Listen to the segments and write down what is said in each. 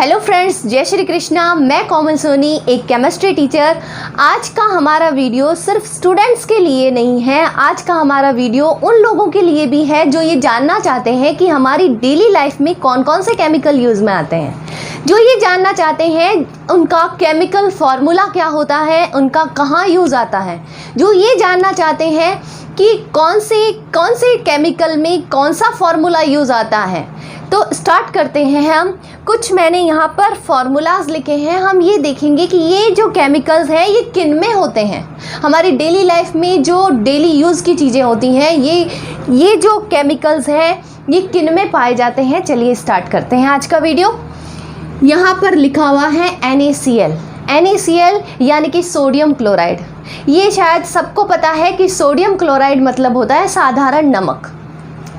Hello friends, जय श्री कृष्णा। मैं कोमल सोनी, एक केमिस्ट्री टीचर। आज का हमारा वीडियो सिर्फ स्टूडेंट्स के लिए नहीं है। आज का हमारा वीडियो उन लोगों के लिए भी है जो ये जानना चाहते हैं कि हमारी डेली लाइफ में कौन कौन से केमिकल यूज़ में आते हैं, जो ये जानना चाहते हैं उनका केमिकल फार्मूला क्या होता है, उनका कहाँ यूज़ आता है, जो ये जानना चाहते हैं कि कौन से केमिकल में कौन सा फार्मूला यूज़ आता है। तो स्टार्ट करते हैं हम। कुछ मैंने यहाँ पर फार्मूलाज लिखे हैं। हम ये देखेंगे कि ये जो केमिकल्स हैं ये किन में होते हैं, हमारी डेली लाइफ में जो डेली यूज़ की चीज़ें होती हैं ये जो केमिकल्स हैं ये किन में पाए जाते हैं। चलिए स्टार्ट करते हैं आज का वीडियो। यहाँ पर लिखा हुआ है NaCl यानी कि सोडियम क्लोराइड। ये शायद सबको पता है कि सोडियम क्लोराइड मतलब होता है साधारण नमक।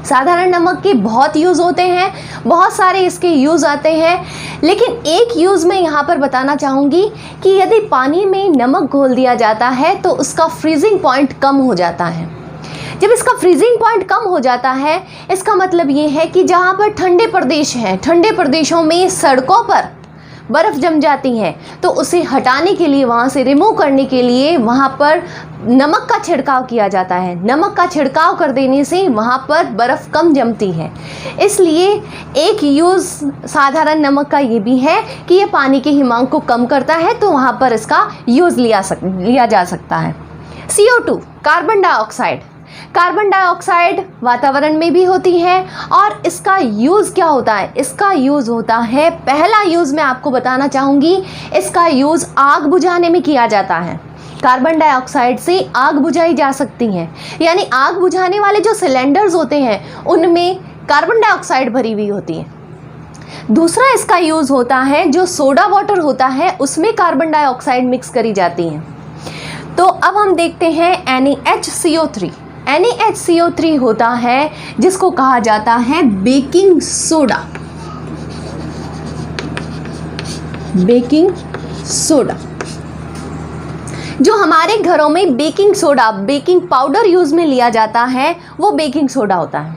साधारण नमक के बहुत यूज़ होते हैं, बहुत सारे इसके यूज़ आते हैं, लेकिन एक यूज़ मैं यहाँ पर बताना चाहूँगी कि यदि पानी में नमक घोल दिया जाता है तो उसका फ्रीजिंग पॉइंट कम हो जाता है। जब इसका फ्रीजिंग पॉइंट कम हो जाता है, इसका मतलब ये है कि जहाँ पर ठंडे प्रदेश हैं, ठंडे प्रदेशों में सड़कों पर बर्फ़ जम जाती है तो उसे हटाने के लिए, वहाँ से रिमूव करने के लिए वहाँ पर नमक का छिड़काव किया जाता है। नमक का छिड़काव कर देने से वहाँ पर बर्फ़ कम जमती है। इसलिए एक यूज़ साधारण नमक का ये भी है कि ये पानी के हिमांक को कम करता है, तो वहाँ पर इसका यूज़ लिया जा सकता है। CO2 carbon dioxide. Carbon dioxide वातावरण में भी होती है और इसका यूज़ क्या होता है? इसका यूज़ होता है, पहला यूज़ मैं आपको बताना चाहूँगी, इसका यूज़ आग बुझाने में किया जाता है। कार्बन डाइऑक्साइड से आग बुझाई जा सकती है, यानी आग बुझाने वाले जो सिलेंडर्स होते हैं उनमें कार्बन डाइऑक्साइड भरी हुई होती है। दूसरा इसका यूज़ होता है, जो सोडा वाटर होता है उसमें कार्बन डाइऑक्साइड मिक्स करी जाती है। तो अब हम देखते हैं NaHCO3। NaHCO3 होता है जिसको कहा जाता है बेकिंग सोडा। बेकिंग सोडा जो हमारे घरों में baking soda, baking powder use में लिया जाता है, वो बेकिंग सोडा होता है।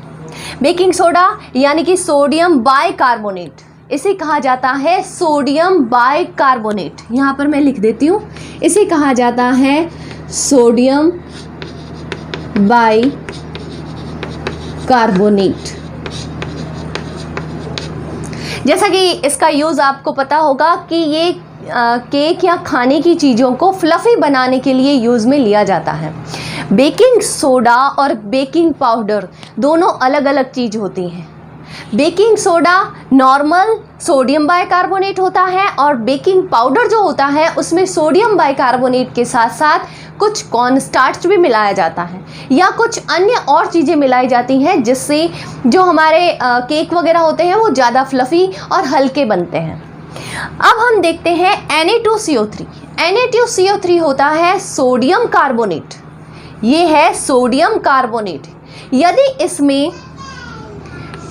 बेकिंग सोडा यानी कि सोडियम बाइकार्बोनेट, इसे कहा जाता है सोडियम बाइकार्बोनेट। यहाँ पर मैं लिख देती हूँ, इसे कहा जाता है सोडियम बाइकार्बोनेट। जैसा कि इसका यूज़ आपको पता होगा कि ये केक या खाने की चीज़ों को फ्लफ़ी बनाने के लिए यूज़ में लिया जाता है। बेकिंग सोडा और बेकिंग पाउडर दोनों अलग अलग चीज़ होती हैं। Baking soda normal sodium bicarbonate होता है और बेकिंग पाउडर जो होता है उसमें सोडियम बाइकार्बोनेट के साथ साथ कुछ कॉर्न स्टार्च भी मिलाया जाता है या कुछ अन्य और चीज़ें मिलाई जाती हैं, जिससे जो हमारे केक वगैरह होते हैं वो ज़्यादा फ्लफ़ी और हल्के बनते हैं। अब हम देखते हैं Na2CO3। Na2CO3 होता है सोडियम कार्बोनेट। ये है सोडियम कार्बोनेट। यदि इसमें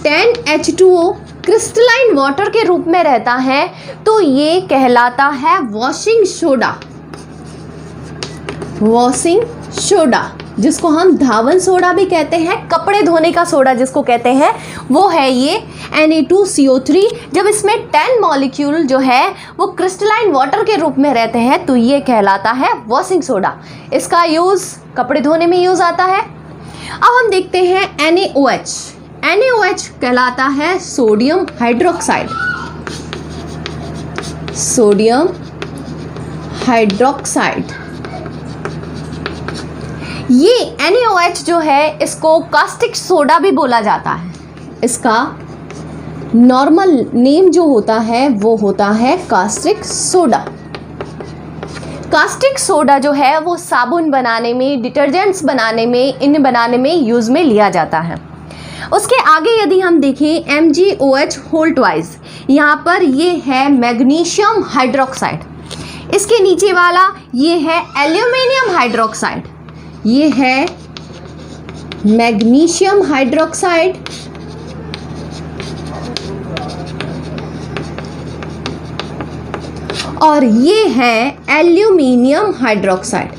10H2O क्रिस्टलाइन वाटर के रूप में रहता है तो ये कहलाता है वॉशिंग सोडा। वॉशिंग सोडा जिसको हम धावन सोडा भी कहते हैं, कपड़े धोने का सोडा जिसको कहते हैं, वो है ये Na2CO3। जब इसमें 10 मॉलिक्यूल जो है वो क्रिस्टलाइन वाटर के रूप में रहते हैं तो ये कहलाता है वॉशिंग सोडा। इसका यूज़ कपड़े धोने में यूज़ आता है। अब हम देखते हैं NaOH। NaOH कहलाता है सोडियम हाइड्रोक्साइड। Sodium hydroxide. ये NaOH जो है इसको कास्टिक सोडा भी बोला जाता है। इसका नॉर्मल नेम जो होता है वो होता है कास्टिक सोडा। कास्टिक सोडा जो है वो साबुन बनाने में, डिटर्जेंट्स बनाने में, इन बनाने में यूज़ में लिया जाता है। उसके आगे यदि हम देखें MgOH होल ट्वाइस, यहाँ पर ये है मैग्नीशियम हाइड्रोक्साइड। इसके नीचे वाला ये है एल्यूमिनियम हाइड्रोक्साइड। ये है मैग्नीशियम हाइड्रोक्साइड और ये है एल्यूमिनियम हाइड्रोक्साइड।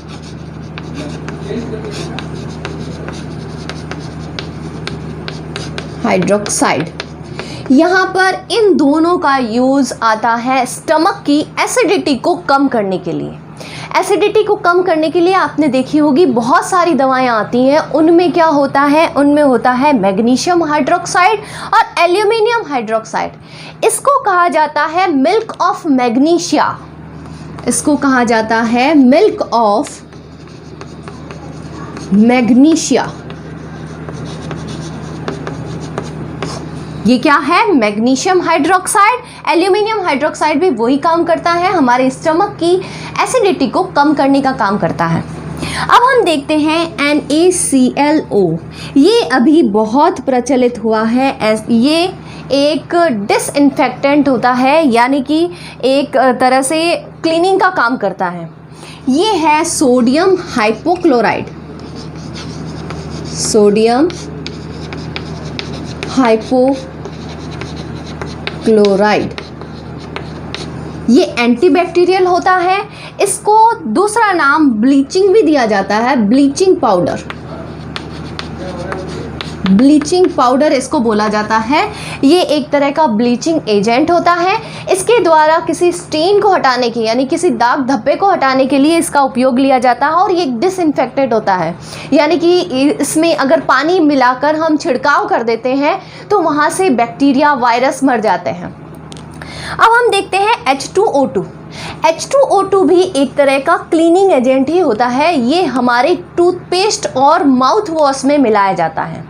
यहाँ पर इन दोनों का यूज़ आता है स्टमक की एसिडिटी को कम करने के लिए। एसिडिटी को कम करने के लिए आपने देखी होगी बहुत सारी दवाएं आती हैं, उनमें क्या होता है, उनमें होता है मैग्नीशियम हाइड्रोक्साइड और एल्यूमिनियम हाइड्रोक्साइड। इसको कहा जाता है मिल्क ऑफ मैग्नीशिया, इसको कहा जाता है मिल्क ऑफ मैग्नीशिया। ये क्या है, मैग्नीशियम हाइड्रोक्साइड। एल्यूमिनियम हाइड्रोक्साइड भी वही काम करता है, हमारे स्टमक की एसिडिटी को कम करने का काम करता है। अब हम देखते हैं NaClO। ये अभी बहुत प्रचलित हुआ है। ये एक डिसइंफेक्टेंट होता है, यानी कि एक तरह से क्लीनिंग का काम करता है। ये है सोडियम हाइपोक्लोराइड, सोडियम हाइपोक्लोराइड। ये एंटीबैक्टीरियल होता है। इसको दूसरा नाम ब्लीचिंग भी दिया जाता है, ब्लीचिंग पाउडर, ब्लीचिंग पाउडर इसको बोला जाता है। ये एक तरह का ब्लीचिंग एजेंट होता है। इसके द्वारा किसी स्टेन को हटाने के, यानी किसी दाग धब्बे को हटाने के लिए इसका उपयोग लिया जाता है। और ये डिसइंफेक्टेड होता है, यानी कि इसमें अगर पानी मिलाकर हम छिड़काव कर देते हैं तो वहाँ से बैक्टीरिया, वायरस मर जाते हैं। अब हम देखते हैं H2O2। H2O2 भी एक तरह का क्लीनिंग एजेंट ही होता है। ये हमारे टूथपेस्ट और माउथ वॉश में मिलाया जाता है।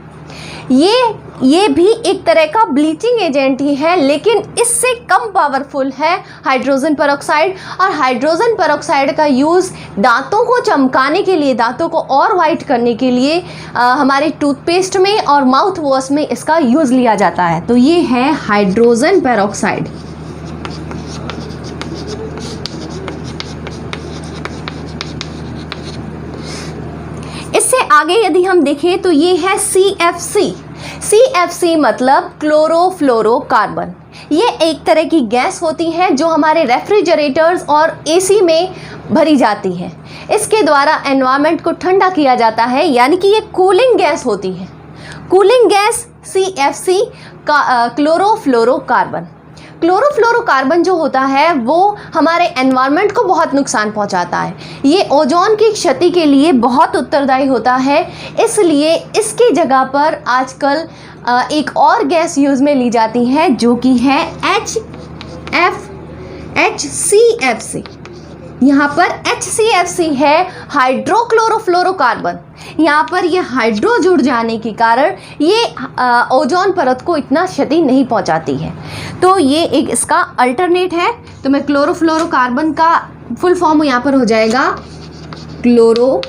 ये भी एक तरह का ब्लीचिंग एजेंट ही है, लेकिन इससे कम पावरफुल है हाइड्रोजन पेरोक्साइड। और हाइड्रोजन पेरोक्साइड का यूज़ दांतों को चमकाने के लिए, दांतों को और वाइट करने के लिए हमारे टूथपेस्ट में और माउथ वॉश में इसका यूज़ लिया जाता है। तो ये है हाइड्रोजन पेरोक्साइड। इससे आगे यदि हम देखें तो ये है CFC। CFC मतलब क्लोरोफ्लोरोकार्बन। ये एक तरह की गैस होती है जो हमारे रेफ्रिजरेटर्स और AC में भरी जाती है। इसके द्वारा एनवायरनमेंट को ठंडा किया जाता है, यानी कि ये कूलिंग गैस होती है। कूलिंग गैस CFC का क्लोरोफ्लोरोकार्बन। क्लोरोफ्लोरोकार्बन जो होता है वो हमारे एनवायरनमेंट को बहुत नुकसान पहुंचाता है। ये ओजोन की क्षति के लिए बहुत उत्तरदायी होता है। इसलिए इसकी जगह पर आजकल एक और गैस यूज़ में ली जाती है, जो कि है HCFC। यहाँ पर HCFC है हाइड्रोक्लोरोफ्लोरोकार्बन। यहाँ पर ये हाइड्रो जुड़ जाने के कारण ये ओजोन परत को इतना क्षति नहीं पहुँचाती है। तो ये एक इसका अल्टरनेट है। तो मैं क्लोरोफ्लोरोकार्बन का फुल फॉर्म यहाँ पर हो जाएगा क्लोरोफ्लोरोकार्बन।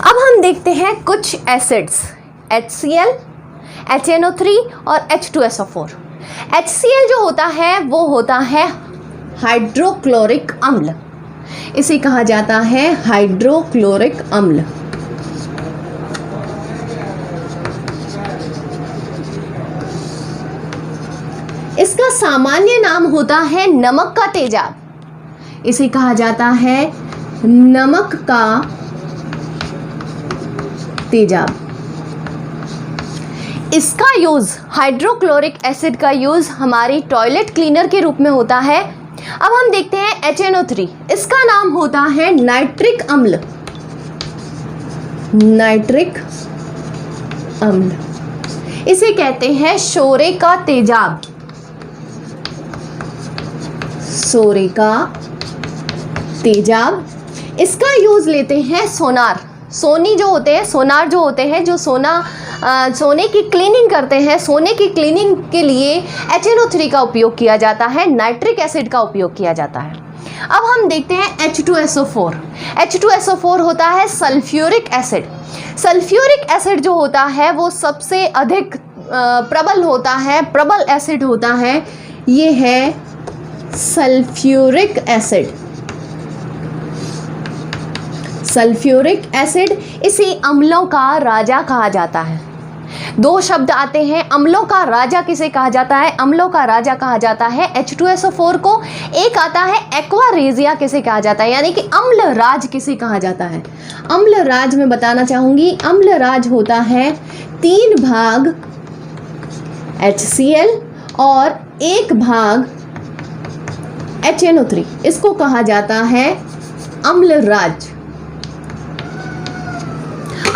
अब हम देखते हैं कुछ एसिड्स, HCl, HNO3 और H2SO4। HCl जो होता है वो होता है हाइड्रोक्लोरिक अम्ल। इसे कहा जाता है हाइड्रोक्लोरिक अम्ल। इसका सामान्य नाम होता है नमक का तेजाब। इसे कहा जाता है नमक का तेजाब। इसका यूज़, हाइड्रोक्लोरिक एसिड का यूज़ हमारी टॉयलेट क्लीनर के रूप में होता है। अब हम देखते हैं HNO3। इसका नाम होता है नाइट्रिक अम्ल। नाइट्रिक अम्ल, इसे कहते हैं सोरे का तेजाब। सोरे का तेजाब। इसका यूज़ लेते हैं सोनार, सोनी जो होते हैं, सोनार जो होते हैं, जो सोने की क्लीनिंग करते हैं। सोने की क्लीनिंग के लिए HNO3 का उपयोग किया जाता है, नाइट्रिक एसिड का उपयोग किया जाता है। अब हम देखते हैं H2SO4। H2SO4 होता है सल्फ्यूरिक एसिड। सल्फ्यूरिक एसिड जो होता है वो सबसे अधिक प्रबल होता है, प्रबल एसिड होता है। ये है सल्फ्यूरिक एसिड। सल्फ्यूरिक एसिड, इसे अम्लों का राजा कहा जाता है। दो शब्द आते हैं। अम्लों का राजा किसे कहा जाता है? अम्लों का राजा कहा जाता है H2SO4 को। एक आता है एक्वा रेजिया किसे कहा जाता है, यानी कि अम्ल राज किसे कहा जाता है? अम्ल राज मैं बताना चाहूंगी, अम्ल राज होता है 3 भाग HCl और 1 भाग HNO3, इसको कहा जाता है अम्ल राज।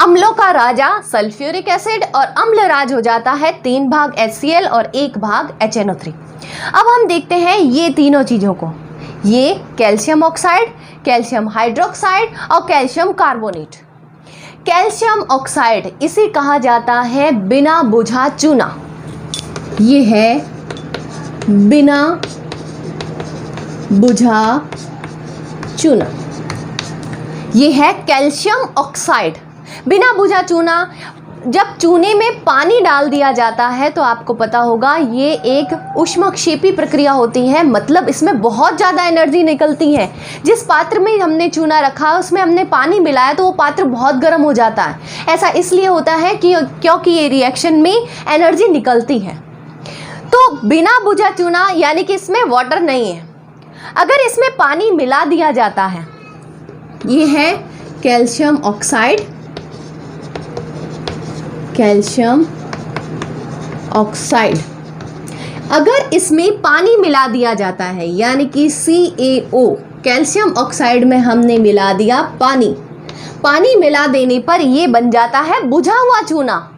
अम्लों का राजा सल्फ्यूरिक एसिड और अम्ल राज हो जाता है 3 भाग HCl और 1 भाग HNO3। अब हम देखते हैं ये तीनों चीज़ों को, ये कैल्शियम ऑक्साइड, कैल्शियम हाइड्रोक्साइड और कैल्शियम कार्बोनेट। कैल्शियम ऑक्साइड इसे कहा जाता है बिना बुझा चूना। ये है बिना बुझा चूना, ये है कैल्शियम ऑक्साइड। बिना बुझा चूना, जब चूने में पानी डाल दिया जाता है तो आपको पता होगा ये एक ऊष्मक्षेपी प्रक्रिया होती है, मतलब इसमें बहुत ज़्यादा एनर्जी निकलती है। जिस पात्र में हमने चूना रखा उसमें हमने पानी मिलाया तो वो पात्र बहुत गर्म हो जाता है। ऐसा इसलिए होता है कि क्योंकि ये रिएक्शन में एनर्जी निकलती है। तो बिना बुझा चूना यानी कि इसमें वाटर नहीं है। अगर इसमें पानी मिला दिया जाता है, ये है कैल्शियम ऑक्साइड, कैल्शियम ऑक्साइड। अगर इसमें पानी मिला दिया जाता है यानी कि CaO, कैल्शियम ऑक्साइड में हमने मिला दिया पानी, पानी मिला देने पर ये बन जाता है बुझा हुआ चूना,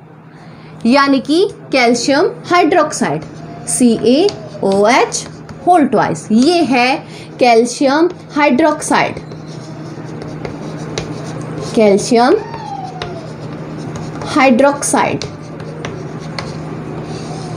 यानी कि calcium hydroxide CaOH whole twice. ये है कैल्शियम हाइड्रोक्साइड, कैल्शियम हाइड्रोक्साइड,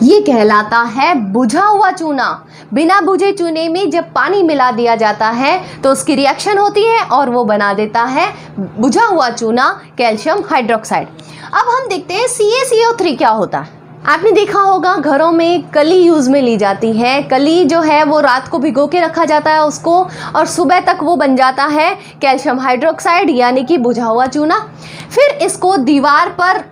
ये कहलाता है बुझा हुआ चूना। बिना बुझे चूने में जब पानी मिला दिया जाता है तो उसकी रिएक्शन होती है और वो बना देता है बुझा हुआ चूना, कैल्शियम हाइड्रोक्साइड। अब हम देखते हैं CaCO3 क्या होता है। आपने देखा होगा घरों में कली यूज़ में ली जाती है। कली जो है वो रात को भिगो के रखा जाता है उसको, और सुबह तक वो बन जाता है कैल्शियम हाइड्रोक्साइड यानी कि बुझा हुआ चूना। फिर इसको दीवार पर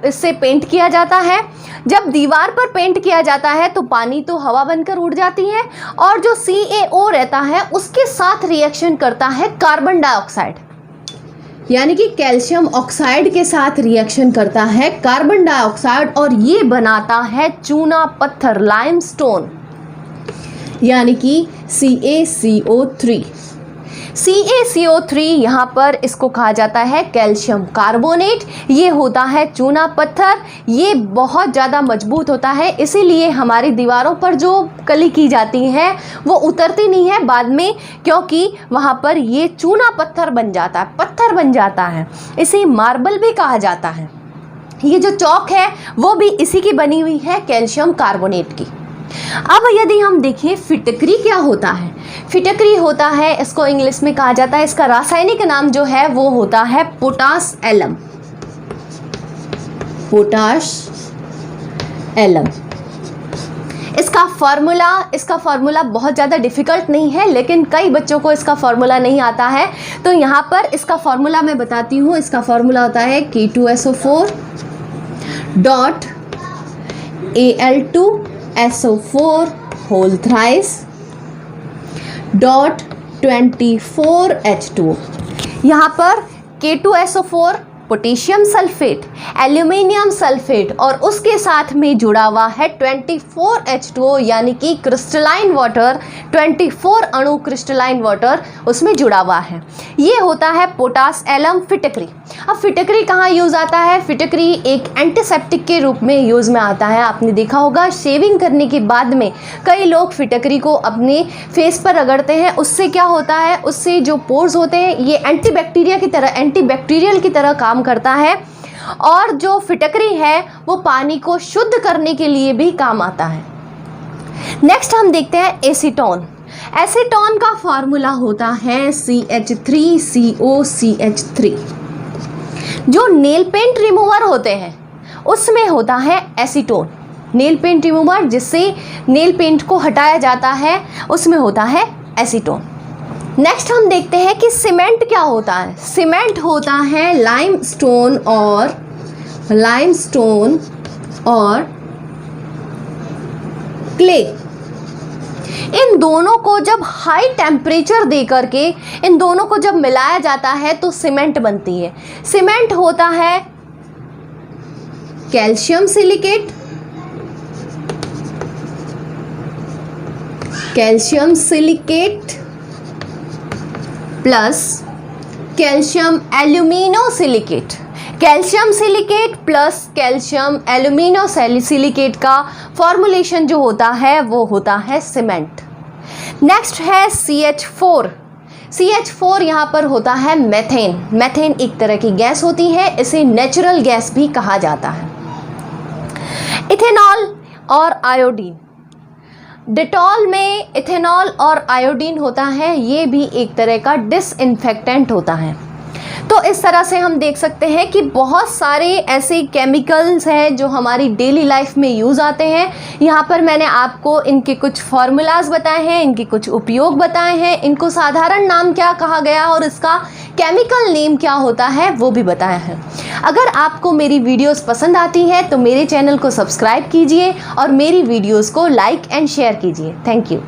इससे पेंट किया जाता है। जब दीवार पर पेंट किया जाता है तो पानी तो हवा बनकर उड़ जाती है, और जो CaO रहता है उसके साथ रिएक्शन करता है कार्बन डाइऑक्साइड, यानी कि कैल्शियम ऑक्साइड के साथ रिएक्शन करता है कार्बन डाइऑक्साइड, और ये बनाता है चूना पत्थर, लाइमस्टोन, यानी कि CaCO3। CaCO3 यहाँ पर इसको कहा जाता है कैल्शियम कार्बोनेट। ये होता है चूना पत्थर, ये बहुत ज़्यादा मजबूत होता है, इसीलिए हमारी दीवारों पर जो कली की जाती है वो उतरती नहीं है बाद में, क्योंकि वहाँ पर ये चूना पत्थर बन जाता है, पत्थर बन जाता है। इसे मार्बल भी कहा जाता है। ये जो चौक है वो भी इसी की बनी हुई है, कैल्शियम कार्बोनेट की। अब यदि हम देखें फिटकरी क्या होता है, फिटकरी होता है, इसको इंग्लिश में कहा जाता है, इसका रासायनिक नाम जो है वो होता है पोटास एलम, पोटाश एलम। इसका फार्मूला बहुत ज़्यादा डिफ़िकल्ट नहीं है, लेकिन कई बच्चों को इसका फार्मूला नहीं आता है, तो यहाँ पर इसका फार्मूला मैं बताती हूँ। इसका फार्मूला होता है K2SO4 dot Al2SO4 whole thrice dot 24H2। यहाँ पर K2SO4 potassium sulphate, aluminium sulphate और उसके साथ में जुड़ा हुआ है 24H2O, यानी कि क्रिस्टलाइन वाटर, 24 अणु क्रिस्टलाइन वाटर उसमें जुड़ा हुआ है। ये होता है पोटास एलम फिटकरी। अब फिटकरी कहाँ यूज़ आता है? फिटकरी एक एंटीसेप्टिक के रूप में यूज़ में आता है। आपने देखा होगा शेविंग करने के बाद में कई लोग फिटकरी को अपने फेस पर रगड़ते हैं। उससे क्या होता है, उससे जो पोर्स होते हैं ये एंटीबैक्टीरियल की तरह काम करता है, और जो फिटकरी है वो पानी को शुद्ध करने के लिए भी काम आता है। नेक्स्ट हम देखते हैं एसीटोन। एसीटोन का फॉर्मूला होता है CH3COCH3। जो नेल पेंट रिमूवर होते हैं उसमें होता है एसीटोन। नेल पेंट रिमूवर जिससे नेल पेंट को हटाया जाता है उसमें होता है एसीटोन। नेक्स्ट हम देखते हैं कि सीमेंट क्या होता है। सीमेंट होता है लाइमस्टोन और लाइमस्टोन और क्ले, इन दोनों को जब हाई टेम्परेचर दे करके इन दोनों को जब मिलाया जाता है तो सीमेंट बनती है। सीमेंट होता है calcium silicate, calcium silicate plus calcium alumino silicate. Calcium silicate plus calcium alumino silicate का फॉर्मुलेशन जो होता है वो होता है सीमेंट। नेक्स्ट है CH4। CH4 यहाँ पर होता है मेथेन। मेथेन एक तरह की गैस होती है, इसे नेचुरल गैस भी कहा जाता है। इथेनॉल और आयोडीन, डिटॉल में इथेनॉल और आयोडीन होता है, ये भी एक तरह का डिसइंफेक्टेंट होता है। तो इस तरह से हम देख सकते हैं कि बहुत सारे ऐसे केमिकल्स हैं जो हमारी डेली लाइफ में यूज़ आते हैं। यहाँ पर मैंने आपको इनके कुछ फार्मूलाज बताए हैं, इनके कुछ उपयोग बताए हैं, इनको साधारण नाम क्या कहा गया और इसका केमिकल नेम क्या होता है वो भी बताया है। अगर आपको मेरी वीडियोस पसंद आती है तो मेरे चैनल को सब्सक्राइब कीजिए और मेरी वीडियोस को लाइक एंड शेयर कीजिए। Thank you.